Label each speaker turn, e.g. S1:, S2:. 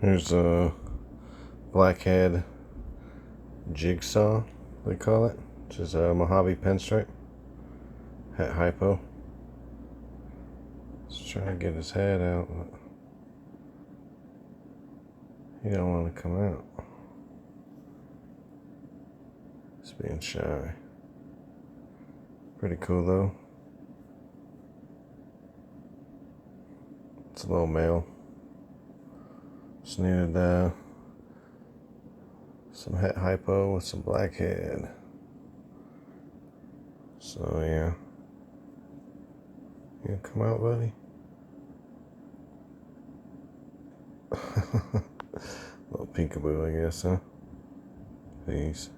S1: Here's a Blackhead Jigsaw, they call it, which is a Mojave Pinstripe, het Hypo. Just trying to get his head out, but he don't want to come out. He's being shy. Pretty cool though. It's a little male. Just needed some het Hypo with some Blackhead. So yeah. You come out, buddy? Little peekaboo, I guess, huh? Peace.